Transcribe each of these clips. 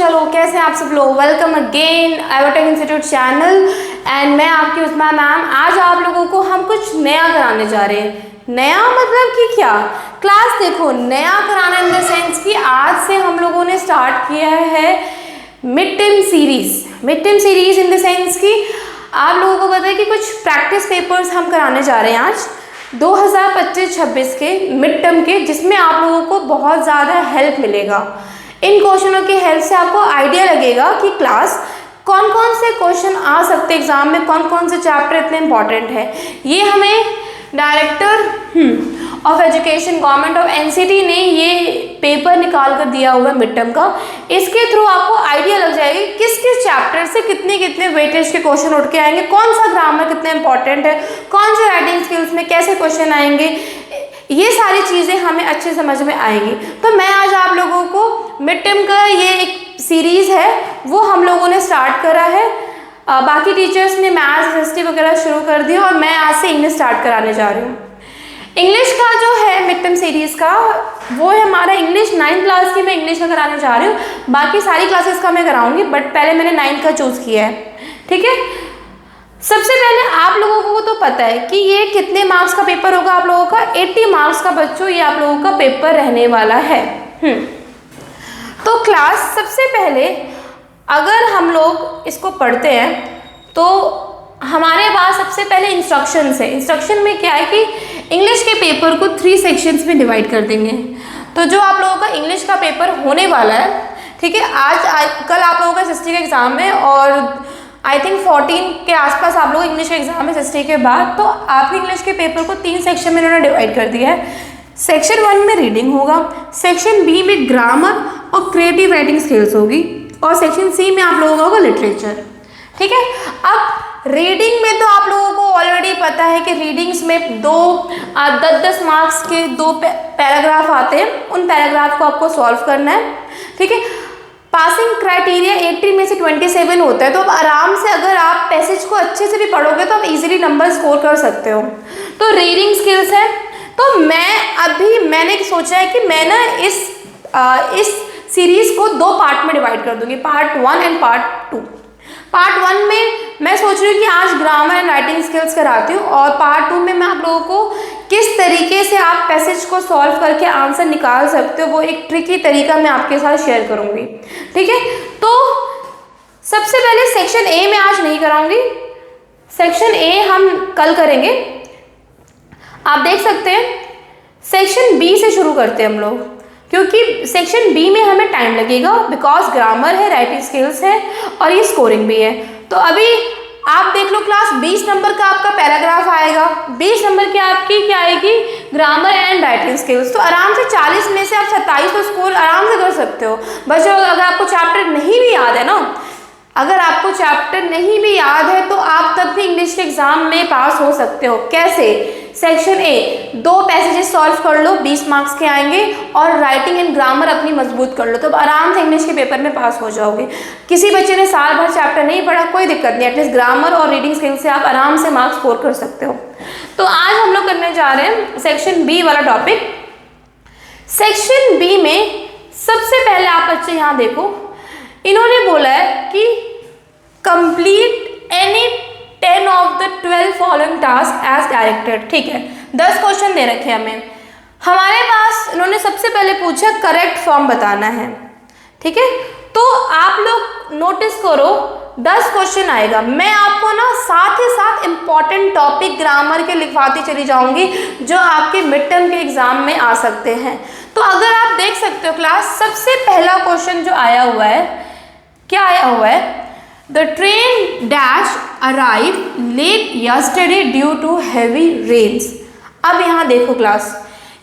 चलो कैसे आप सब लोग, वेलकम अगेन आयोटेक इंस्टीट्यूट चैनल एंड मैं आपकी उस्मा मैम। आज आप लोगों को हम कुछ नया कराने जा रहे हैं। नया मतलब कि क्या क्लास, देखो नया कराना इन द सेंस कि आज से हम लोगों ने स्टार्ट किया है mid term series. Mid term series in the sense कि आप लोगों को पता है कि कुछ प्रैक्टिस पेपर्स हम कराने जा रहे हैं आज 2025-26 के मिड टर्म के, जिसमें आप लोगों को बहुत ज़्यादा हेल्प मिलेगा। इन क्वेश्चनों की हेल्प से आपको आइडिया लगेगा कि क्लास कौन कौन से क्वेश्चन आ सकते हैं एग्जाम में, कौन कौन से चैप्टर इतने इंपॉर्टेंट है। ये हमें director of education government of NCT ने ये पेपर निकाल कर दिया हुआ है मिड टर्म का। इसके थ्रू आपको आइडिया लग जाएगा किस किस चैप्टर से कितने कितने वेटेज के क्वेश्चन उठ के आएंगे, कौन सा ग्रामर कितना इंपॉर्टेंट है, कौन से राइटिंग स्किल्स में कैसे क्वेश्चन आएंगे, ये सारी चीज़ें हमें अच्छे समझ में आएंगी। तो मैं आज आप लोगों को मिड टर्म का ये एक सीरीज़ है वो हम लोगों ने स्टार्ट करा है। बाकी टीचर्स ने मैथ्स हिस्ट्री वगैरह शुरू कर दी और मैं आज से इंग्लिश स्टार्ट कराने जा रही हूँ। इंग्लिश का जो है मिड टर्म सीरीज़ का वो है हमारा इंग्लिश 9th क्लास की मैं इंग्लिश का कराने जा रही हूँ। बाकी सारी क्लासेस का मैं कराऊंगी बट पहले मैंने 9th का चूज़ किया है, ठीक है। सबसे पहले आप लोगों को तो पता है कि ये कितने मार्क्स का पेपर होगा आप लोगों का, 80 मार्क्स का बच्चों ये आप लोगों का पेपर रहने वाला है। तो क्लास सबसे पहले अगर हम लोग इसको पढ़ते हैं तो हमारे पास सबसे पहले इंस्ट्रक्शंस है। इंस्ट्रक्शन में क्या है कि इंग्लिश के पेपर को 3 सेक्शंस में डिवाइड कर देंगे। तो जो आप लोगों का इंग्लिश का पेपर होने वाला है, ठीक है, कल आप लोगों का हिस्ट्री का एग्ज़ाम है और आई थिंक 14 के आसपास आप लोग इंग्लिश का एग्जाम है हिस्ट्री के बाद। तो आपके इंग्लिश के पेपर को 3 सेक्शन में इन्होंने डिवाइड कर दिया है। सेक्शन 1 में रीडिंग होगा, सेक्शन बी में ग्रामर और क्रिएटिव राइटिंग स्किल्स होगी और सेक्शन सी में आप लोगों का होगा लिटरेचर, ठीक है। अब रीडिंग में तो आप लोगों को ऑलरेडी पता है कि रीडिंग्स में 10-10 मार्क्स के 2 पैराग्राफ आते हैं, उन पैराग्राफ को आपको सॉल्व करना है, ठीक है। पासिंग क्राइटेरिया 80 में से 27 होता है, तो अब आराम से अगर आप पैसेज को अच्छे से भी पढ़ोगे तो आप इजीली नंबर स्कोर कर सकते हो। तो रीडिंग स्किल्स है। तो मैंने सोचा है कि मैं ना इस सीरीज़ को 2 पार्ट में डिवाइड कर दूंगी, पार्ट 1 एंड पार्ट 2। पार्ट 1 में मैं सोच रही हूँ कि आज ग्रामर एंड राइटिंग स्किल्स कराती हूँ और पार्ट 2 में मैं आप लोगों को किस तरीके से आप पैसेज को सॉल्व करके आंसर निकाल सकते हो वो एक ट्रिकी तरीका मैं आपके साथ शेयर करूँगी, ठीक है। तो सबसे पहले सेक्शन ए में आज नहीं कराऊंगी, सेक्शन ए हम कल करेंगे। आप देख सकते हैं सेक्शन बी से शुरू करते हैं हम लोग, क्योंकि सेक्शन बी में हमें टाइम लगेगा बिकॉज ग्रामर है, राइटिंग स्किल्स है और ये स्कोरिंग भी है। तो अभी आप देख लो क्लास 20 नंबर का आपका पैराग्राफ आएगा, 20 नंबर की आपकी क्या आएगी, ग्रामर एंड राइटिंग स्किल्स। तो आराम से 40 में से आप 27 तो स्कोर आराम से कर सकते हो। बच्चों अगर आपको चैप्टर नहीं भी याद है ना, अगर आपको चैप्टर नहीं भी याद है तो आप तब भी इंग्लिश के एग्जाम में पास हो सकते हो। कैसे? सेक्शन ए 2 पैसेजेस सॉल्व कर लो, 20 मार्क्स के आएंगे और राइटिंग एंड ग्रामर अपनी मजबूत कर लो, तो आराम से इंग्लिश के पेपर में पास हो जाओगे। किसी बच्चे ने साल भर चैप्टर नहीं पढ़ा, कोई दिक्कत नहीं, एटलीस्ट ग्रामर और रीडिंग स्किल से आप आराम से मार्क्स स्कोर कर सकते हो। तो आज हम लोग करने जा रहे हैं सेक्शन बी वाला टॉपिक। सेक्शन बी में सबसे पहले आप बच्चे यहाँ देखो, इन्होंने बोला है कि complete any 10 of the 12 following task as directed, ठीक है। 10 क्वेश्चन दे रखे हमें, हमारे पास इन्होंने सबसे पहले पूछा करेक्ट फॉर्म बताना है, ठीक है। तो आप लोग नोटिस करो 10 क्वेश्चन आएगा, मैं आपको ना साथ ही साथ इंपॉर्टेंट टॉपिक ग्रामर के लिखवाती चली जाऊंगी जो आपके मिड टर्म के एग्जाम में आ सकते हैं। तो अगर आप देख सकते हो क्लास, सबसे पहला क्वेश्चन जो आया हुआ है, क्या आया हुआ है, The train dash arrived late yesterday due to heavy rains। अब यहाँ देखो क्लास,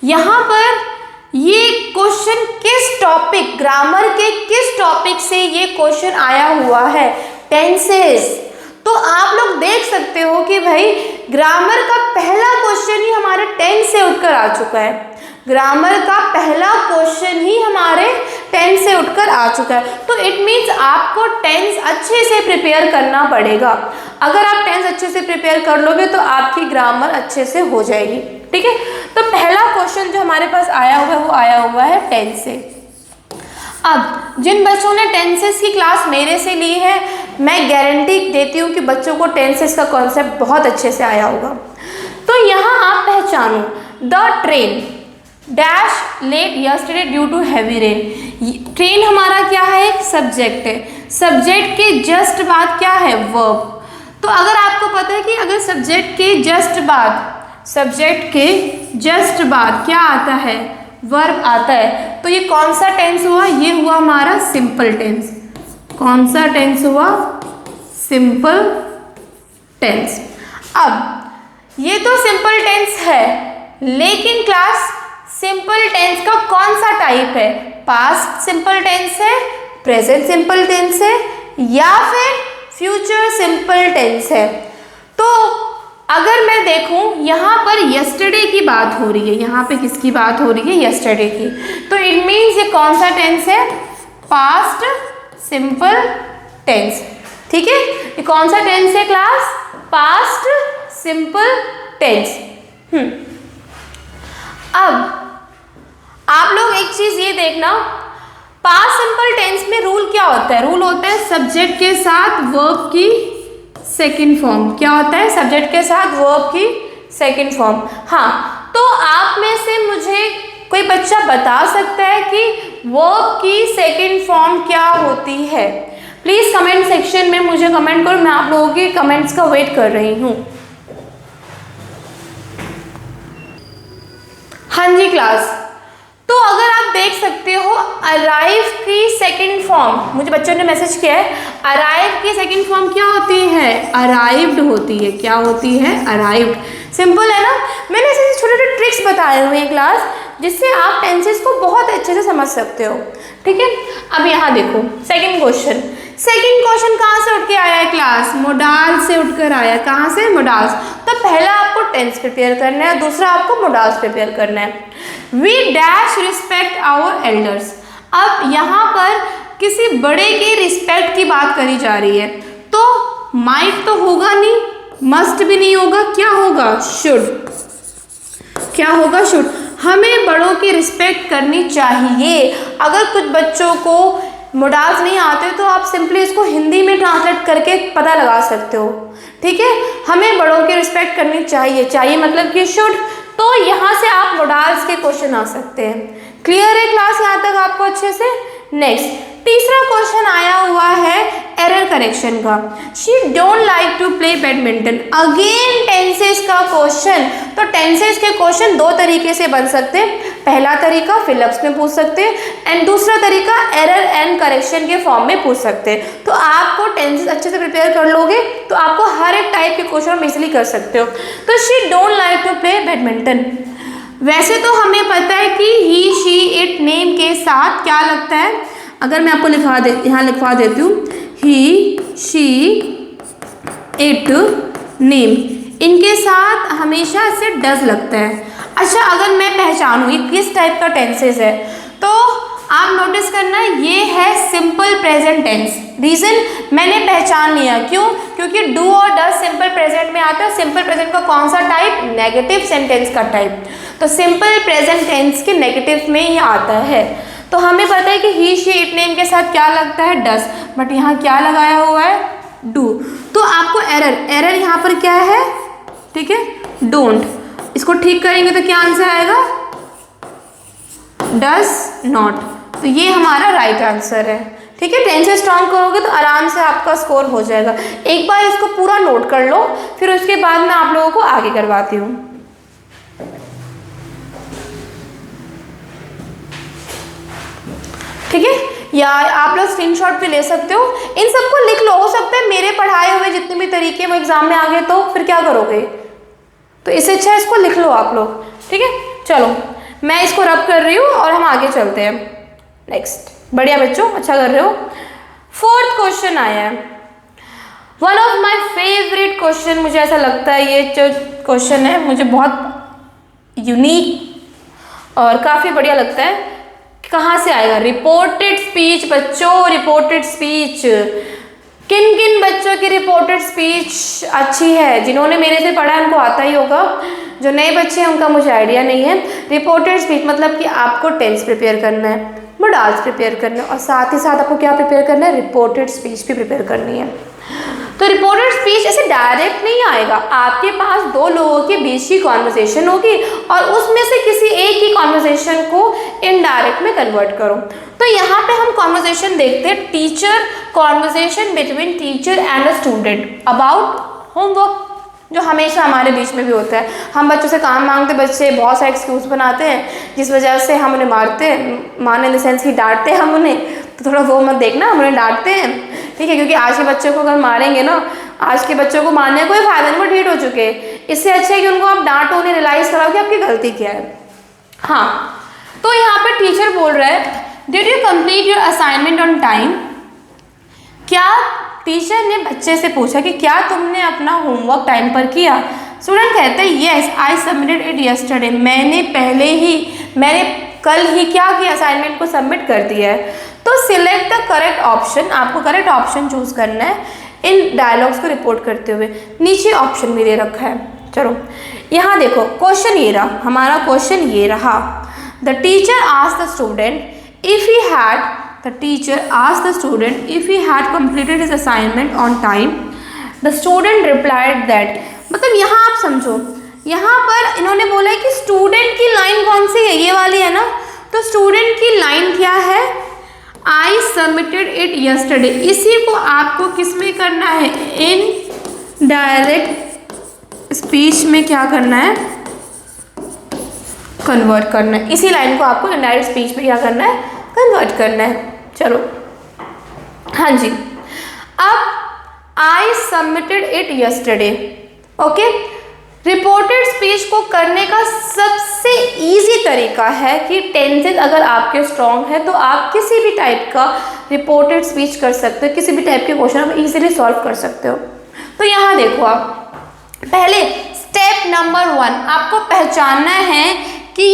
यहाँ पर ये क्वेश्चन किस टॉपिक, ग्रामर के किस टॉपिक से ये क्वेश्चन आया हुआ है, टेंसेस। तो आप लोग देख सकते हो कि भाई ग्रामर का पहला क्वेश्चन ही हमारे टेंस से उठकर आ चुका है। ग्रामर का पहला क्वेश्चन ही हमारे टेंस से उठकर आ चुका है। तो इट मीन्स आपको टेंस अच्छे से प्रिपेयर करना पड़ेगा। अगर आप टेंस अच्छे से प्रिपेयर कर लोगे तो आपकी ग्रामर अच्छे से हो जाएगी, ठीक है। तो पहला क्वेश्चन जो हमारे पास आया हुआ है वो आया हुआ है टेंस से। अब जिन बच्चों ने टेंसेस की क्लास मेरे से ली है, मैं गारंटी देती हूँ कि बच्चों को टेंसेस का कॉन्सेप्ट बहुत अच्छे से आया होगा। तो यहाँ आप पहचानो, the train dash late yesterday due to heavy rain. Train हमारा क्या है, एक सब्जेक्ट है, सब्जेक्ट के जस्ट बाद क्या है, वर्ब। तो अगर आपको पता है कि अगर सब्जेक्ट के जस्ट बाद क्या आता है, वर्ब आता है, तो ये कौन सा टेंस हुआ, ये हुआ हमारा सिंपल टेंस। कौन सा टेंस हुआ, सिंपल टेंस। अब ये तो सिंपल टेंस है, लेकिन क्लास सिंपल टेंस का कौन सा टाइप है, पास्ट सिंपल टेंस है, प्रेजेंट सिंपल टेंस है, या फिर फ्यूचर सिंपल टेंस है। तो अगर मैं देखूं यहाँ पर यस्टरडे की बात हो रही है, यहाँ पे किसकी बात हो रही है, यस्टरडे की, तो इट मीन्स ये कौन सा टेंस है, पास्ट सिंपल टेंस। ठीक है, ये कौन सा टेंस है क्लास, पास्ट सिंपल टेंस। अब आप लोग एक चीज ये देखना, पास्ट सिंपल टेंस में रूल क्या होता है, रूल होता है सब्जेक्ट के साथ वर्ब की सेकंड फॉर्म। क्या होता है, सब्जेक्ट के साथ वर्ब की सेकंड फॉर्म। हाँ, तो आप में से मुझे कोई बच्चा बता सकता है कि वर्ब की सेकंड फॉर्म क्या होती है? प्लीज कमेंट सेक्शन में मुझे कमेंट करो, मैं आप लोगों के कमेंट्स का वेट कर रही हूँ। हाँ जी क्लास, तो अगर आप देख सकते हो अराइव की सेकंड फॉर्म, मुझे बच्चों ने मैसेज किया है, अराइव की सेकंड फॉर्म क्या होती है, अराइव्ड होती है। क्या होती है, अराइव्ड। सिंपल है ना, मैंने ऐसे छोटे छोटे ट्रिक्स बताए हुए हैं क्लास, जिससे आप टेंसेस को बहुत अच्छे से समझ सकते हो। ठीक है, अब यहाँ देखो सेकंड क्वेश्चन। सेकंड क्वेश्चन कहाँ से उठ के आया है क्लास, मोडाल से उठकर आया। कहाँ से, मोडाल्स। तो पहला आपको टेंस प्रिपेयर करना है, दूसरा आपको मोडाल्स प्रिपेयर करना है। We dash respect our elders. अब यहाँ पर किसी बड़े की रिस्पेक्ट की बात करी जा रही है, तो माइट तो होगा नहीं, मस्ट भी नहीं होगा, क्या होगा, शुड। क्या होगा, शुड। हमें बड़ों की रिस्पेक्ट करनी चाहिए। अगर कुछ बच्चों को मोडाल्स नहीं आते तो आप सिंपली इसको हिंदी में ट्रांसलेट करके पता लगा सकते हो। ठीक है, हमें बड़ों की रिस्पेक्ट करनी चाहिए, चाहिए मतलब कि शुड। तो यहाँ से आप मोडाल्स के क्वेश्चन आ सकते हैं। क्लियर है क्लास यहाँ तक आपको अच्छे से? नेक्स्ट तीसरा क्वेश्चन आया हुआ है एरर करेक्शन का। She don't like to play badminton. Again tenses का क्वेश्चन। तो टेंसेस के क्वेश्चन दो तरीके से बन सकते हैं। पहला तरीका फिलअप्स में पूछ सकते हैं एंड दूसरा तरीका एरर एंड करेक्शन के फॉर्म में पूछ सकते हैं। तो आपको टेंसेस अच्छे से प्रिपेयर कर लोगे तो आपको हर एक टाइप के क्वेश्चन हम इजिली कर सकते हो। तो she don't like to play badminton, वैसे तो हमें पता है कि ही शी इट नेम के साथ क्या लगता है। अगर मैं आपको यहाँ लिखवा देती हूँ, ही शी इट नेम, इनके साथ हमेशा इससे डज लगता है। अच्छा, अगर मैं पहचानूँ ये किस टाइप का टेंसेस है, तो आप नोटिस करना ये है सिंपल प्रेजेंट टेंस। रीजन मैंने पहचान लिया, क्यों? क्योंकि डू और डज सिंपल प्रेजेंट में आता है। सिंपल प्रेजेंट का कौन सा टाइप? नेगेटिव सेंटेंस का टाइप। तो सिंपल प्रेजेंट टेंस के नेगेटिव में ही आता है। तो हमें पता है कि ही शी इट नेम के साथ क्या लगता है? डज। बट यहाँ क्या लगाया हुआ है? डू। तो आपको एरर यहाँ पर क्या है? ठीक है, डोंट। इसको ठीक करेंगे तो क्या आंसर आएगा? Does not. तो ये हमारा राइट आंसर है। ठीक है, टेंस स्ट्रॉन्ग करोगे तो आराम से आपका स्कोर हो जाएगा। एक बार इसको पूरा नोट कर लो, फिर उसके बाद मैं आप लोगों को आगे करवाती हूँ। ठीक है, या आप लोग स्क्रीनशॉट भी ले सकते हो। इन सबको लिख लो। हो सकता है मेरे पढ़ाए हुए जितने भी तरीके वो एग्जाम में आ गए तो फिर क्या करोगे? तो इससे अच्छा इसको लिख लो आप लोग। ठीक है, चलो मैं इसको रब कर रही हूँ और हम आगे चलते हैं। नेक्स्ट, बढ़िया बच्चों, अच्छा कर रहे हो। फोर्थ क्वेश्चन आया है, one of my favourite question. मुझे ऐसा लगता है ये जो क्वेश्चन है मुझे बहुत यूनिक और काफ़ी बढ़िया लगता है। कहाँ से आएगा? Reported speech. बच्चों, रिपोर्टेड स्पीच, किन किन बच्चों की रिपोर्टेड स्पीच अच्छी है? जिन्होंने मेरे से पढ़ा है उनको आता ही होगा, जो नए बच्चे हैं उनका मुझे आइडिया नहीं है। रिपोर्टेड स्पीच मतलब कि आपको टेंस प्रिपेयर करना है। मोडाल्स प्रिपेयर करने और साथ ही साथ आपको क्या प्रिपेयर करना है, रिपोर्टेड स्पीच भी प्रिपेयर करनी है। तो रिपोर्टेड स्पीच ऐसे डायरेक्ट नहीं आएगा, आपके पास दो लोगों के बीच की कॉन्वर्सेशन होगी और उसमें से किसी एक ही कॉन्वर्सेशन को इनडायरेक्ट में कन्वर्ट करो। तो यहाँ पे हम कॉन्वर्सेशन देखते हैं, teacher conversation between teacher and a student about homework, जो हमेशा हमारे बीच में भी होता है। हम बच्चों से काम मांगते, बच्चे बहुत सारे एक्सक्यूज बनाते हैं जिस वजह से हम उन्हें मारते हैं, मारने इन द सेंस ही डांटते हैं हम उन्हें, तो थोड़ा वो मत देखना, हम उन्हें डांटते हैं, ठीक है, क्योंकि आज के बच्चों को अगर मारेंगे ना, आज के बच्चों को मारने का कोई फायदा नहीं, वो ढीठ हो चुके हैं। इससे अच्छा है कि उनको आप डांटो, उन्हें रियलाइज़ कराओ कि आपकी गलती क्या है। हाँ, तो यहाँ पर टीचर बोल रहा है did you complete your assignment on time. क्या टीचर ने बच्चे से पूछा कि क्या तुमने अपना होमवर्क टाइम पर किया। स्टूडेंट कहते हैं yes I submitted it yesterday, मैंने कल ही क्या किया, असाइनमेंट को सबमिट कर दिया है। तो सिलेक्ट द करेक्ट ऑप्शन, आपको करेक्ट ऑप्शन चूज करना है इन डायलॉग्स को रिपोर्ट करते हुए। नीचे ऑप्शन भी दे रखा है, चलो यहाँ देखो क्वेश्चन ये रहा, हमारा क्वेश्चन ये रहा। The teacher asked the student if he had the teacher asked the student if he had completed his assignment on time. The student replied that, मतलब यहाँ आप समझो, यहाँ पर इन्होंने बोला है कि स्टूडेंट की लाइन कौन सी है, ये वाली है ना। तो स्टूडेंट की लाइन क्या है, आई सबमिटेड इट यस्टरडे। इसी को आपको किस में करना है, इन डायरेक्ट स्पीच में क्या करना है, कन्वर्ट करना है। इसी लाइन को आपको इनडायरेक्ट स्पीच में क्या करना है, कन्वर्ट करना है। चलो हाँ जी, अब I submitted it yesterday, okay. Reported speech को करने का सबसे इजी तरीका है कि टेंसेस अगर आपके स्ट्रॉन्ग है तो आप किसी भी टाइप का रिपोर्टेड स्पीच कर सकते हो, किसी भी टाइप के क्वेश्चन आप इजीली सॉल्व कर सकते हो। तो यहाँ देखो, आप पहले स्टेप नंबर 1 आपको पहचानना है कि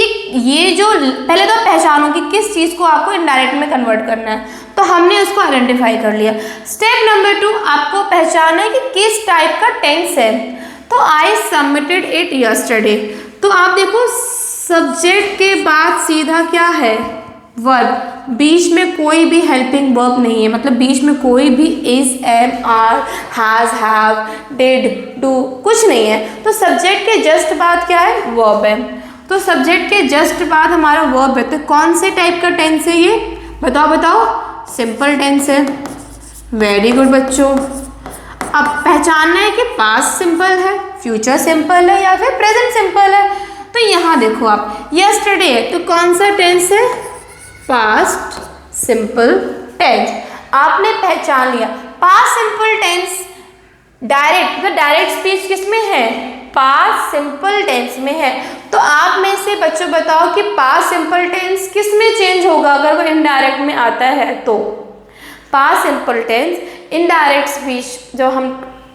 ये जो पहले तो पहचानो कि किस चीज़ को आपको इनडायरेक्ट में कन्वर्ट करना है, तो हमने उसको आइडेंटिफाई कर लिया। स्टेप नंबर 2 आपको पहचानना है कि किस टाइप का टेंस है। तो आई सबमिटेड इट यस्टरडे, तो आप देखो सब्जेक्ट के बाद सीधा क्या है, वर्ब, बीच में कोई भी हेल्पिंग वर्ब नहीं है, मतलब बीच में कोई भी is, am, are, has, have, did, do कुछ नहीं है। तो सब्जेक्ट के जस्ट बाद क्या है, वर्ब है। तो सब्जेक्ट के जस्ट बाद हमारा वर्ब है। तो कौन से टाइप का टेंस है ये, बताओ, सिंपल टेंस है। वेरी गुड बच्चों। अब पहचानना है कि पास्ट सिंपल है, फ्यूचर सिंपल है या फिर प्रेजेंट सिंपल है। तो यहाँ देखो आप, यस्टरडे है तो कौन सा टेंस है, पास्ट सिंपल टेंस। आपने पहचान लिया past simple tense, direct speech किस में है, पास्ट सिंपल टेंस में है। तो आप में से बच्चों बताओ कि पास्ट सिंपल टेंस किस में चेंज होगा अगर वो इनडायरेक्ट में आता है। तो past simple tense indirect speech जो हम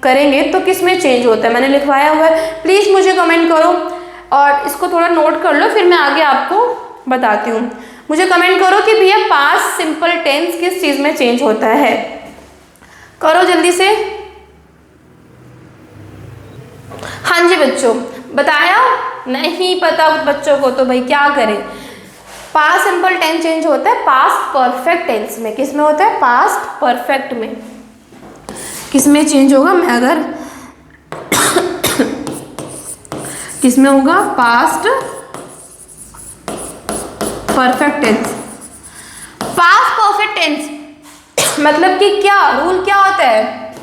करेंगे तो किस में चेंज होता है, मैंने लिखवाया हुआ है, प्लीज़ मुझे कमेंट करो और इसको थोड़ा नोट कर लो, फिर मैं आगे आपको बताती हूँ। मुझे कमेंट करो कि भैया पास्ट सिंपल टेंस किस चीज़ में चेंज होता है, करो जल्दी से। हाँ जी बच्चों, बताया नहीं पता बच्चों को तो भाई क्या करें। पास्ट सिंपल टेंस चेंज होता है पास्ट परफेक्ट टेंस में। किस में होता है, पास्ट परफेक्ट में। किस में चेंज होगा, मैं अगर किस में होगा, past perfect tense. Past perfect tense मतलब कि क्या रूल क्या होता है,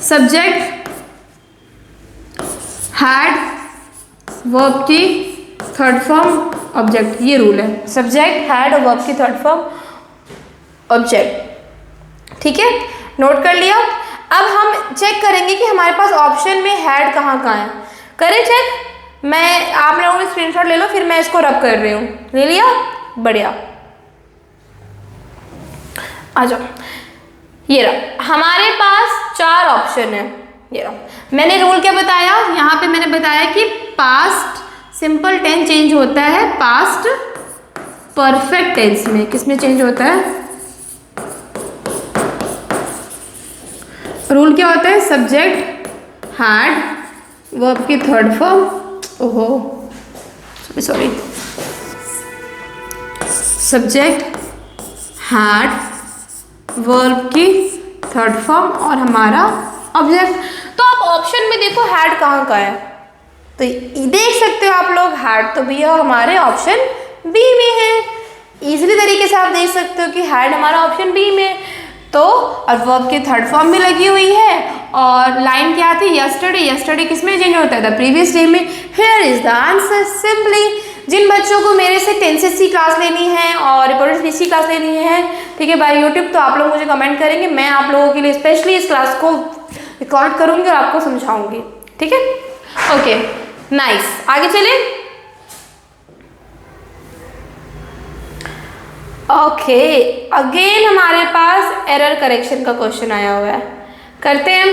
सब्जेक्ट हैड, वर्ब की थर्ड फॉर्म, ऑब्जेक्ट, ये रूल है। सब्जेक्ट हैड और वर्ब की थर्ड फॉर्म, ऑब्जेक्ट। ठीक है, नोट कर लिया। अब हम चेक करेंगे कि हमारे पास ऑप्शन में हैड कहाँ कहाँ है। करें चेक, मैं आप लोगों ने स्क्रीनशॉट ले लो, फिर मैं इसको रब कर रही हूँ। ले लिया, बढ़िया। आ जाओ, ये रहा हमारे पास 4 ऑप्शन है। ये रहा, मैंने रूल क्या बताया, यहाँ पे मैंने बताया कि पास्ट सिंपल टेंस चेंज होता है पास्ट परफेक्ट टेंस में। किस में चेंज होता है, रूल क्या होता है, सब्जेक्ट हैड, वर्ब की थर्ड फॉर्म, ओहो सॉरी, सब्जेक्ट, हैड, वर्ब की थर्ड फॉर्म और हमारा ऑब्जेक्ट। तो आप ऑप्शन में देखो हैड कहाँ का है, तो देख सकते हो आप लोग हैड तो भैया हमारे ऑप्शन बी में है। इजीली तरीके से आप देख सकते हो कि हैड हमारा ऑप्शन बी में। तो और वर्ब की थर्ड फॉर्म भी लगी हुई है और लाइन क्या थी, यस्टरडे। यस्टरडे किस में चेंज होता है, द प्रीवियस डे में। Here is the answer simply. जिन बच्चों को मेरे से टेंसेस की क्लास लेनी है और रिपोर्टेड स्पीच की क्लास लेनी है, ठीक है, बाय यूट्यूब, तो आप लोग मुझे कमेंट करेंगे, मैं आप लोगों के लिए स्पेशली इस क्लास को रिकॉर्ड करूंगी और आपको समझाऊंगी, ठीक है। ओके नाइस, आगे चले। ओके अगेन हमारे पास एरर करेक्शन का क्वेश्चन आया हुआ है, करते हैं।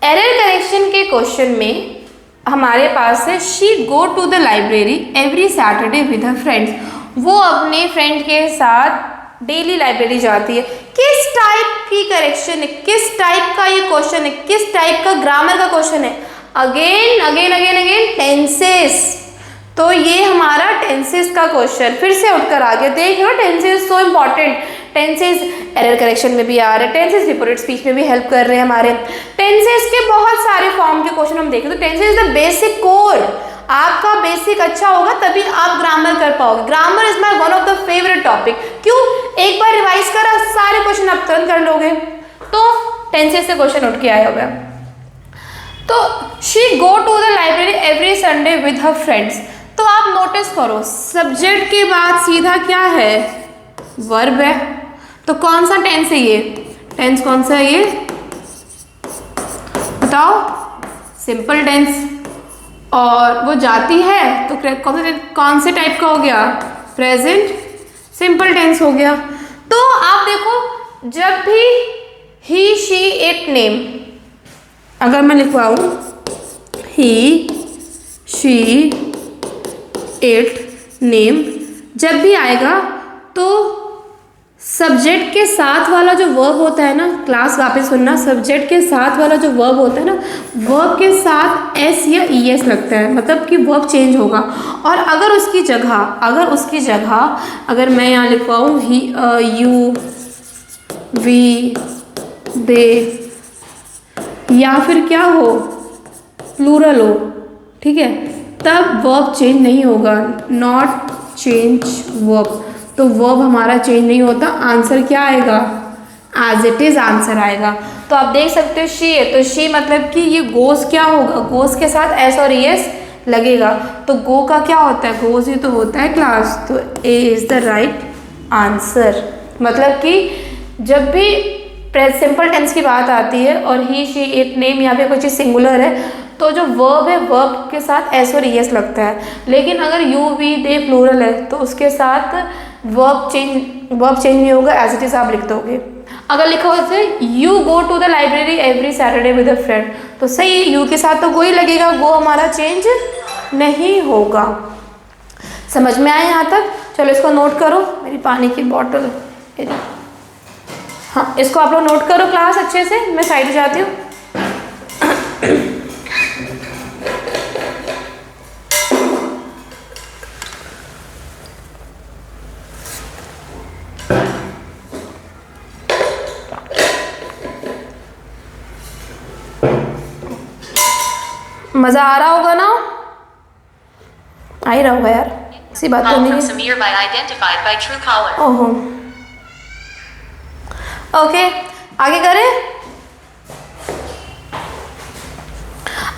एरर करेक्शन के क्वेश्चन में हमारे पास है she go to the library every Saturday with her friends. वो अपने फ्रेंड के साथ डेली लाइब्रेरी जाती है। किस टाइप की करेक्शन है, किस टाइप का ये क्वेश्चन है, किस टाइप का ग्रामर का क्वेश्चन है, again again again again tenses. तो ये हमारा टेंसेस का क्वेश्चन फिर से उठकर आ गया। देख लो tenses so important, tenses error correction में भी आ रहे हैं, टेंसेस रिपोर्टेड स्पीच में भी हेल्प कर रहे हैं हमारे। टेंसेस के बहुत सारे फॉर्म के क्वेश्चन हम देखें तो tenses is the basic core. आपका बेसिक अच्छा होगा तभी आप ग्रामर कर पाओगे। Grammar is my one of the favourite topic. क्यों, एक बार रिवाइज करा सारे क्वेश्चन आप तुरंत कर लोगे। तो टेंसेस से क्वेश्चन उठ के आया हुआ है। तो she go to the library every Sunday with her friends. तो आप नोटिस करो सब्जेक्ट के बाद सीधा क्या है, वर्ब है। तो कौन सा टेंस है ये, टेंस कौन सा है ये बताओ, सिंपल टेंस। और वो जाती है तो कौन से टाइप का हो गया, प्रेजेंट सिंपल टेंस हो गया। तो आप देखो जब भी ही शी इट नेम, अगर मैं लिखवाऊं ही शी इट नेम, जब भी आएगा तो सब्जेक्ट के साथ वाला जो वर्ब होता है ना, क्लास वापस सुनना, सब्जेक्ट के साथ वाला जो वर्ब होता है ना, वर्ब के साथ एस या ई एस लगता है, मतलब कि वर्ब चेंज होगा। और अगर उसकी जगह अगर मैं यहाँ लिखवाऊँ ही, यू, वी, दे, या फिर क्या हो, प्लूरल हो, ठीक है, तब वर्ब चेंज नहीं होगा, नॉट चेंज वर्ब। तो वर्ब हमारा चेंज नहीं होता, आंसर क्या आएगा, एज इट इज आंसर आएगा। तो आप देख सकते हो शी है तो शी मतलब कि ये गोस क्या होगा, गोस के साथ एस और एस लगेगा। तो गो का क्या होता है, गोस ही तो होता है क्लास। तो ए इज द राइट आंसर। मतलब कि जब भी सिंपल टेंस की बात आती है और ही शी इट नेम या फिर कोई चीज़ सिंगुलर है तो जो वर्ब है वर्ब के साथ एस और एस लगता है। लेकिन अगर यू, वी, दे प्लूरल है तो उसके साथ वर्ब चेंज नहीं होगा, एज इट इज आप लिख दोगे। अगर लिखा हो जैसे you go to the library every Saturday with a friend, तो सही है, यू के साथ तो गो ही लगेगा, गो हमारा चेंज नहीं होगा। समझ में आया यहाँ तक? चलो इसको नोट करो, मेरी पानी की बॉटल, हाँ इसको आप लोग नोट करो क्लास अच्छे से, मैं साइड जाती हूँ। मजा आ रहा होगा ना, आ ही रहा होगा यार, इसी बात को नहीं। ओहो ओके आगे करें।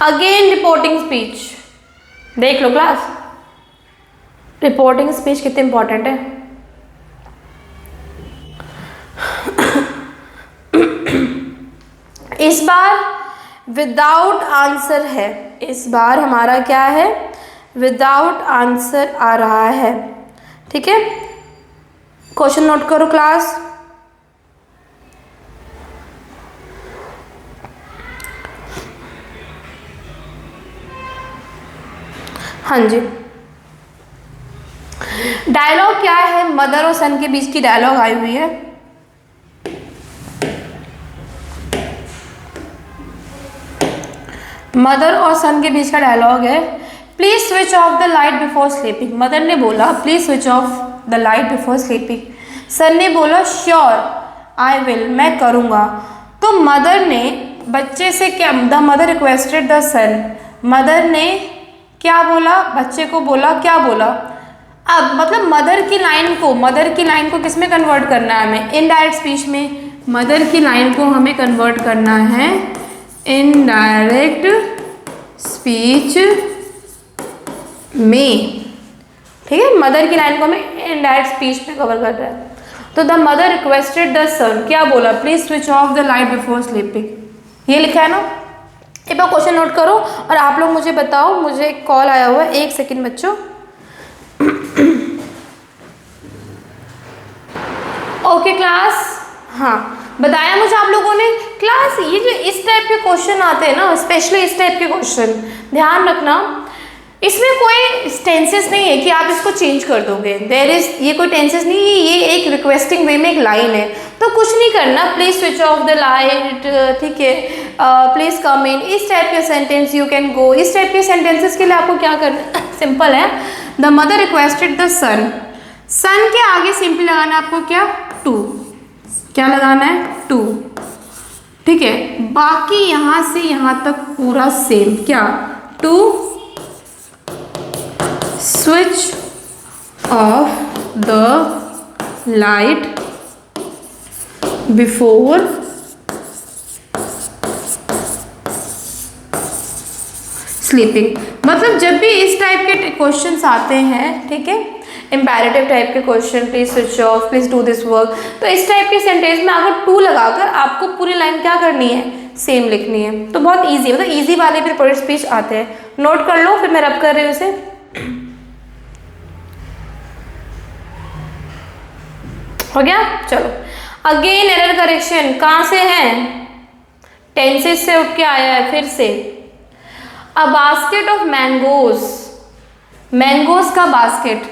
अगेन रिपोर्टिंग स्पीच, देख लो क्लास, रिपोर्टिंग स्पीच कितनी इंपॉर्टेंट है। इस बार विदाउट आंसर है, इस बार हमारा क्या है, विदाउट आंसर आ रहा है, ठीक है। क्वेश्चन नोट करो क्लास। हाँ जी, डायलॉग क्या है, मदर और सन के बीच की डायलॉग आई हुई है। मदर और सन के बीच का डायलॉग है, please switch off the light before sleeping. Mother ने बोला please switch off the light before sleeping. Son ने बोला श्योर आई विल, मैं करूँगा। तो मदर ने बच्चे से क्या, the mother requested the son, mother ने क्या बोला, बच्चे को बोला, क्या बोला। अब मतलब मदर की लाइन को किस में कन्वर्ट करना है हमें, इनडायरेक्ट स्पीच में। मदर की लाइन को हमें कन्वर्ट करना है इनडायरेक्ट स्पीच में, ठीक है। मदर की लाइन को हमें इनडायरेक्ट स्पीच में कवर कर रहा है। तो द मदर रिक्वेस्टेड द सन, क्या बोला, please switch off the light before sleeping, ये लिखा है ना। एक बार क्वेश्चन नोट करो और आप लोग मुझे बताओ, मुझे एक कॉल आया हुआ है, एक सेकेंड बच्चों। ओके क्लास, हाँ बताया मुझे आप लोगों ने। क्लास ये जो इस टाइप के क्वेश्चन आते हैं ना, स्पेशली इस टाइप के क्वेश्चन, ध्यान रखना इसमें कोई टेंसेस नहीं है कि आप इसको चेंज कर दोगे, ये कोई टेंसेस नहीं है, ये एक रिक्वेस्टिंग वे में एक लाइन है। तो कुछ नहीं करना, please switch off the light, ठीक है, प्लीज कम इन, इस टाइप के सेंटेंस, यू कैन गो, इस टाइप के सेंटेंसेस के लिए आपको क्या करना, सिंपल है। द मदर रिक्वेस्टेड द सन, सन के आगे सिंपल लगाना है आपको क्या, टू, क्या लगाना है, टू, ठीक है। बाकी यहां से यहां तक पूरा सेम, क्या, to switch off the light before sleeping. मतलब जब भी इस टाइप के क्वेश्चंस आते हैं, ठीक है, इम्पैरेटिव टाइप के question, please switch of, please do this work, तो इस टाइप के सेंटेंस में अगर टू लगाकर आपको पूरी लाइन क्या करनी है, सेम लिखनी है। तो बहुत इजी, मतलब इजी वाले भी रिपोर्टेड स्पीच आते हैं, नोट कर लो, फिर मैं रब कर रही हूँ इसे। हो गया, चलो अगेन एरर करेक्शन, कहाँ से है, टेंसेस से उठ के आया है फिर से। A basket of mangoes, mangoes का बास्केट,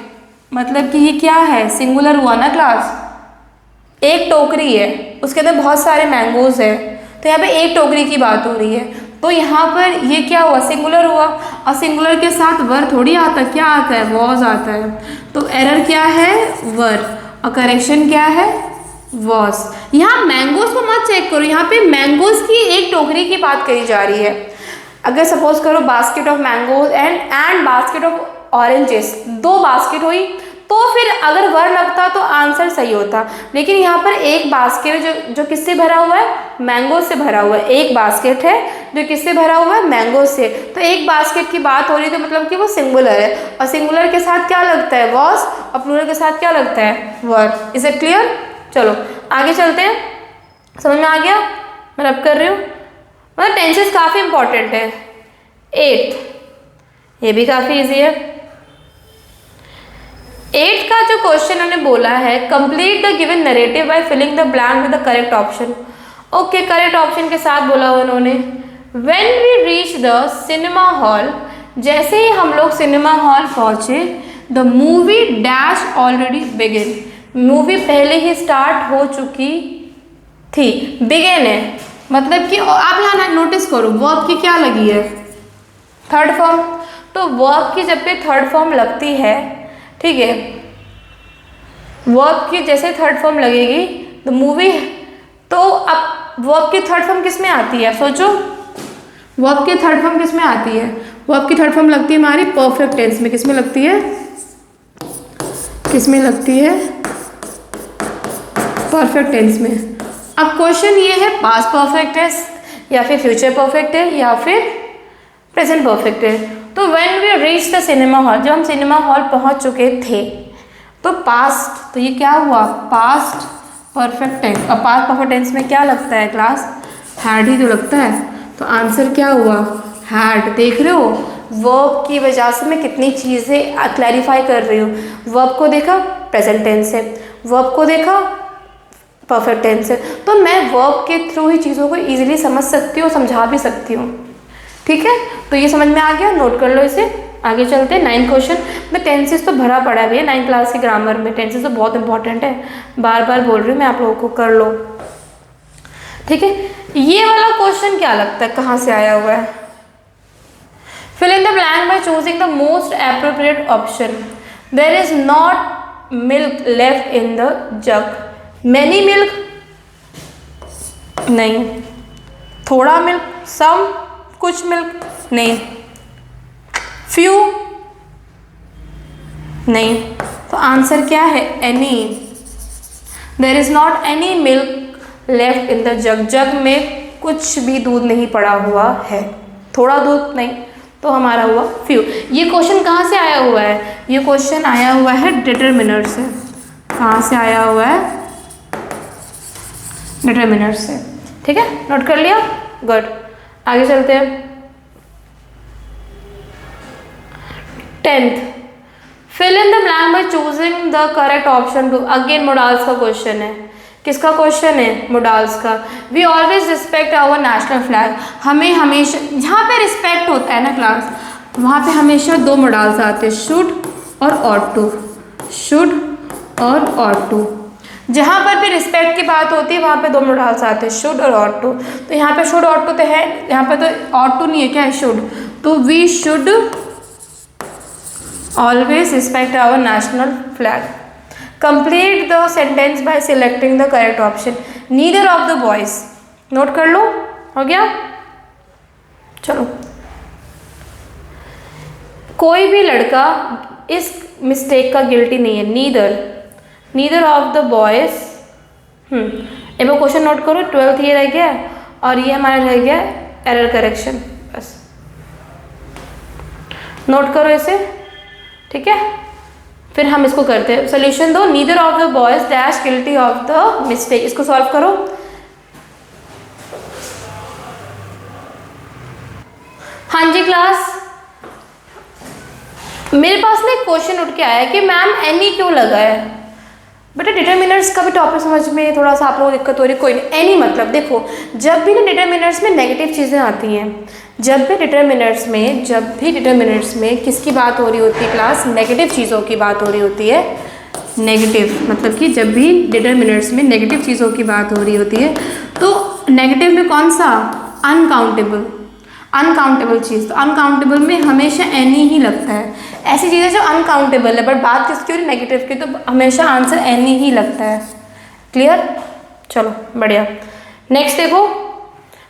मतलब कि ये क्या है, सिंगुलर हुआ ना क्लास, एक टोकरी है, उसके अंदर बहुत सारे मैंगोज है, तो यहाँ पे एक टोकरी की बात हो रही है। तो यहाँ पर ये क्या हुआ, सिंगुलर हुआ, और सिंगुलर के साथ वर थोड़ी आता, क्या आता है, वॉज आता है। तो एरर क्या है, वर, और करेक्शन क्या है, वॉज। यहाँ मैंगोज को मत चेक करो, यहाँ पे मैंगोज की एक टोकरी की बात करी जा रही है। अगर सपोज करो basket of mangoes and basket of oranges, दो बास्केट हुई, तो फिर अगर वर लगता तो आंसर सही होता। लेकिन यहाँ पर एक बास्केट जो किससे भरा हुआ है, मैंगो से भरा हुआ है, एक बास्केट है जो किससे भरा हुआ है, मैंगो से। तो एक बास्केट की बात हो रही है, तो मतलब कि वो सिंगुलर है, और सिंगुलर के साथ क्या लगता है, वॉज, और प्लूरल के साथ क्या लगता है, वर। Is it clear? चलो आगे चलते हैं, समझ में आ गया, मैं रब कर रही हूँ। मतलब टेंसेस काफ़ी इंपॉर्टेंट है। 8, ये भी काफ़ी इजी है। 8 का जो क्वेश्चन उन्होंने बोला है, complete the given narrative by filling the blank with the correct option. Okay, correct option के साथ बोला उन्होंने, when we reach the cinema hall, जैसे ही हम लोग सिनेमा हॉल पहुंचे, the movie dash already begin, movie पहले ही स्टार्ट हो चुकी थी। बिगिन है मतलब कि आप यहाँ नोटिस करो, वर्ब की क्या लगी है, थर्ड फॉर्म। तो वर्ब की जब पे थर्ड फॉर्म लगती है, ठीक है, वर्ब की जैसे थर्ड फॉर्म लगेगी तो मूवी, तो अब वर्ब की थर्ड फॉर्म किस में आती है, सोचो, वर्ब की थर्ड फॉर्म किस में आती है, वर्ब की थर्ड फॉर्म लगती है हमारी परफेक्ट टेंस में। किस में लगती है, किस में लगती है, परफेक्ट टेंस में। अब क्वेश्चन ये है, पास्ट परफेक्ट है या फिर फ्यूचर परफेक्ट है या फिर प्रेजेंट परफेक्ट है। तो when we reach the cinema hall, जब हम सिनेमा हॉल पहुंच चुके थे, तो पास्ट, तो ये क्या हुआ, पास्ट परफेक्ट टेंस। अब पास्ट परफेक्ट टेंस में क्या लगता है क्लास, हैड ही तो लगता है। तो आंसर क्या हुआ, हैड। देख रहे हो, वर्ब की वजह से मैं कितनी चीज़ें क्लैरिफाई कर रही हूँ। वर्ब को देखा प्रेजेंट टेंस है, वर्ब को देखा परफेक्ट टेंस है, तो मैं वर्ब के थ्रू ही चीज़ों को ईजिली समझ सकती हूँ, समझा भी सकती हूँ। ठीक है, तो ये समझ में आ गया, नोट कर लो इसे। आगे चलते हैं, 9 क्वेश्चन में टेंसेस तो भरा पड़ा है भैया, 9 क्लास की ग्रामर में टेंसेस तो बहुत इंपॉर्टेंट है, बार बार बोल रही हूँ मैं आप लोगों को, कर लो। ठीक है, ये वाला क्वेश्चन क्या लगता है कहाँ से आया हुआ है, fill in the blank by choosing the most appropriate option. There is not milk left in the jug? Many milk? नहीं। थोड़ा मिल्क? सम? कुछ मिल्क? नहीं। फ्यू? नहीं। तो आंसर क्या है? Any. There is not any milk left in the jug. Jug में कुछ भी दूध नहीं पड़ा हुआ है। थोड़ा दूध नहीं, तो हमारा हुआ फ्यू। ये क्वेश्चन कहाँ से आया हुआ है? ये क्वेश्चन आया हुआ है डिटरमिनर से। कहाँ से आया हुआ है? डिटरमिनर से। ठीक है, नोट कर लिया? गुड। आगे चलते हैं। 10th, fill in the blank by choosing the correct option two. Again modals का क्वेश्चन है। किसका क्वेश्चन है? मोडाल्स का। We always respect our national flag. हमें हमेशा, जहाँ पे रिस्पेक्ट होता है ना क्लास, वहाँ पे हमेशा दो मोडाल्स आते हैं, शुड और ऑट टू। शुड और ऑट टू। जहाँ पर भी रिस्पेक्ट की बात होती है वहाँ पे दो मोडाल्स आते हैं, शुड और ऑट टू। तो यहाँ पे शुड ऑट टू तो है, यहाँ पे तो ऑट टू नहीं है, क्या है? शुड। तो we should always respect our national flag. Complete the sentence by selecting the correct option. Neither of the boys. Note कर लो, हो गया? चलो, कोई भी लड़का इस मिस्टेक का गिल्टी नहीं है। Neither of the boys. एक बार क्वेश्चन नोट करो। 12th ये रह गया और ये हमारा रह गया एरर करेक्शन। बस नोट करो इसे, ठीक है? फिर हम इसको करते हैं। सोल्यूशन दो। Neither of the boys dash guilty of the mistake. इसको सॉल्व करो। हाँ जी क्लास, मेरे पास ना एक क्वेश्चन उठ के आया कि मैम एनी क्यों लगा है? बेटा डिटरमिनर्स का भी टॉपिक समझ में थोड़ा सा आप लोगों को दिक्कत हो रही है। कोई नहीं, एनी मतलब देखो, जब भी ना डिटरमिनर्स में नेगेटिव चीज़ें आती हैं, जब भी डिटरमिनर्स में किसकी बात हो रही होती है क्लास? नेगेटिव चीज़ों की बात हो रही होती है। नेगेटिव मतलब कि जब भी डिटरमिनर्स में नेगेटिव चीज़ों की बात हो रही होती है, तो नेगेटिव में कौन सा? अनकाउंटेबल चीज़। तो अनकाउंटेबल में हमेशा एनी ही लगता है। ऐसी चीज़ें जो अनकाउंटेबल है, बट बात किसकी हो रही? नेगेटिव की, तो हमेशा आंसर एनी ही लगता है। क्लियर? चलो बढ़िया। नेक्स्ट देखो।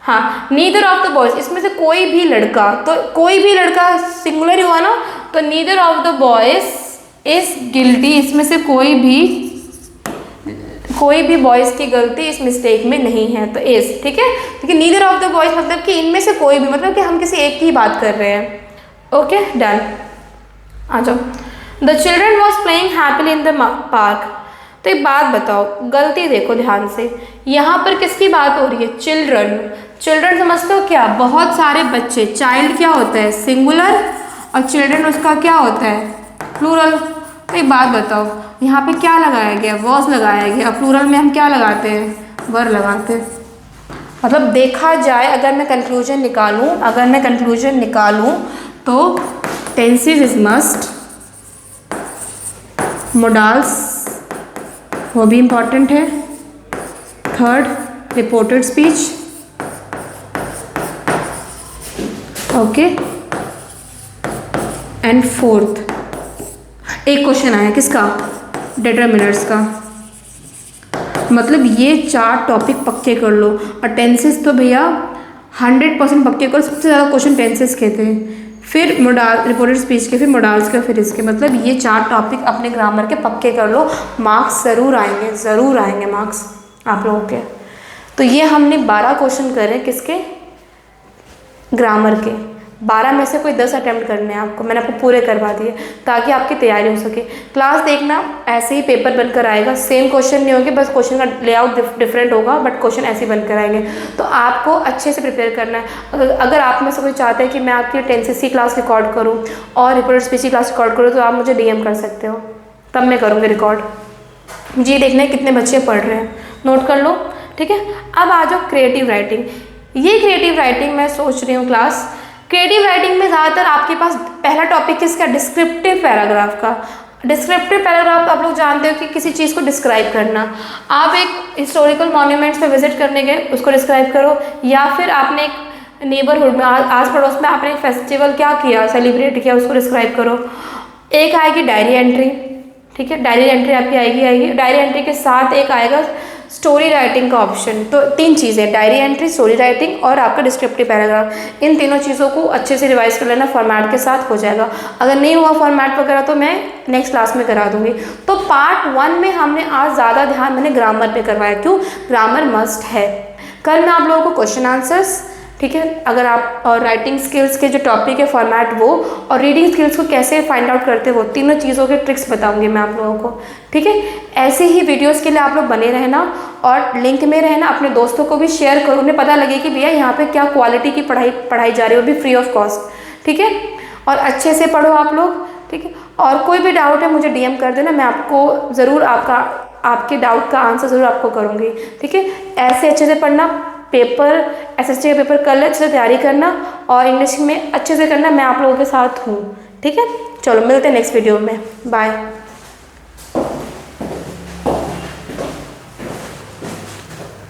हाँ, नीदर ऑफ द बॉयज, इसमें से कोई भी लड़का, तो कोई भी लड़का सिंगुलर ही हुआ ना, तो neither of the boys is guilty. इसमें से कोई भी बॉयज की गलती इस मिस्टेक में नहीं है, तो इज। ठीक है, क्योंकि नीदर ऑफ द बॉयज मतलब कि इनमें से कोई भी, मतलब कि हम किसी एक की बात कर रहे हैं। Okay done. आ जाओ। The children was playing happily in the park. तो एक बात बताओ, गलती देखो ध्यान से, यहाँ पर किसकी बात हो रही है? चिल्ड्रन समझते हो क्या? बहुत सारे बच्चे। चाइल्ड क्या होता है? सिंगुलर, और चिल्ड्रन उसका क्या होता है? प्लूरल। तो एक बात बताओ, यहाँ पे क्या लगाया गया? वॉज लगाया गया। प्लूरल में हम क्या लगाते हैं? वर लगाते हैं। मतलब देखा जाए, अगर मैं कंक्लूजन निकालूं तो टेंसेस इज मस्ट, मोडाल्स वो भी इम्पॉर्टेंट है, third reported speech, okay, and fourth एक क्वेश्चन आया किसका? डिटरमिनर्स का। मतलब ये 4 टॉपिक पक्के कर लो। और टेंसेस तो भैया 100% पक्के करो। सबसे ज़्यादा क्वेश्चन टेंसेस के थे, फिर मोडाल रिपोर्टेड स्पीच के, फिर मोडाल्स के, फिर इसके। मतलब ये 4 टॉपिक अपने ग्रामर के पक्के कर लो। मार्क्स ज़रूर आएंगे मार्क्स आप लोगों के। तो ये हमने 12 क्वेश्चन करे किसके? ग्रामर के। 12 में से कोई 10 अटैम्प्ट करने हैं आपको। मैंने आपको पूरे करवा दिए ताकि आपकी तैयारी हो सके। क्लास देखना, ऐसे ही पेपर बनकर आएगा। सेम क्वेश्चन नहीं होंगे, बस क्वेश्चन का लेआउट डिफरेंट होगा, बट क्वेश्चन ऐसे ही बनकर आएंगे। तो आपको अच्छे से प्रिपेयर करना है। अगर आप में से कोई चाहते हैं कि मैं आपकी टेंसेस की क्लास रिकॉर्ड करूँ और रिपोर्टेड स्पीच की क्लास रिकॉर्ड करूँ, तो आप मुझे DM कर सकते हो, तब मैं करूँगी रिकॉर्ड। मुझे देखना है कितने बच्चे पढ़ रहे हैं, नोट कर लो। ठीक है, अब आ जाओ क्रिएटिव राइटिंग। ये क्रिएटिव राइटिंग मैं सोच रही हूँ क्लास, क्रिएटिव राइटिंग में ज़्यादातर आपके पास पहला टॉपिक किसका? डिस्क्रिप्टिव पैराग्राफ का। डिस्क्रिप्टिव पैराग्राफ आप लोग जानते हो कि किसी चीज़ को डिस्क्राइब करना। आप एक हिस्टोरिकल मॉन्यूमेंट्स पे विजिट करने गए, उसको डिस्क्राइब करो, या फिर आपने एक नेबरहुड में, आस पड़ोस में आपने एक फेस्टिवल क्या किया, सेलिब्रेट किया, उसको डिस्क्राइब करो। एक आएगी डायरी एंट्री, ठीक है। डायरी एंट्री आपकी आएगी। डायरी एंट्री के साथ एक आएगा स्टोरी राइटिंग का ऑप्शन। तो 3 चीज़ें, डायरी एंट्री, स्टोरी राइटिंग और आपका डिस्क्रिप्टिव पैराग्राफ। इन तीनों चीज़ों को अच्छे से रिवाइज कर लेना, फॉर्मेट के साथ हो जाएगा। अगर नहीं हुआ फॉर्मेट वगैरह तो मैं नेक्स्ट क्लास में करा दूंगी। तो पार्ट 1 में हमने आज ज़्यादा ध्यान मैंने ग्रामर पे करवाया। क्यों? ग्रामर मस्ट है। कल मैं आप लोगों को क्वेश्चन आंसर्स, ठीक है, अगर आप और राइटिंग स्किल्स के जो टॉपिक है फॉर्मेट वो, और रीडिंग स्किल्स को कैसे फाइंड आउट करते हो, तीनों चीज़ों के ट्रिक्स बताऊंगी मैं आप लोगों को, ठीक है। ऐसे ही वीडियोस के लिए आप लोग बने रहना और लिंक में रहना, अपने दोस्तों को भी शेयर करो, उन्हें पता लगे कि भैया यहाँ पे क्या क्वालिटी की पढ़ाई जा रही है, वो भी फ्री ऑफ कॉस्ट, ठीक है। और अच्छे से पढ़ो आप लोग, ठीक है। और कोई भी डाउट है मुझे DM कर देना, मैं आपको ज़रूर आपके डाउट का आंसर ज़रूर आपको करूँगी, ठीक है। ऐसे अच्छे से पढ़ना, पेपर SST का पेपर कल अच्छे से तैयारी करना और इंग्लिश में अच्छे से करना। मैं आप लोगों के साथ हूँ, ठीक है। चलो मिलते हैं नेक्स्ट वीडियो में, बाय।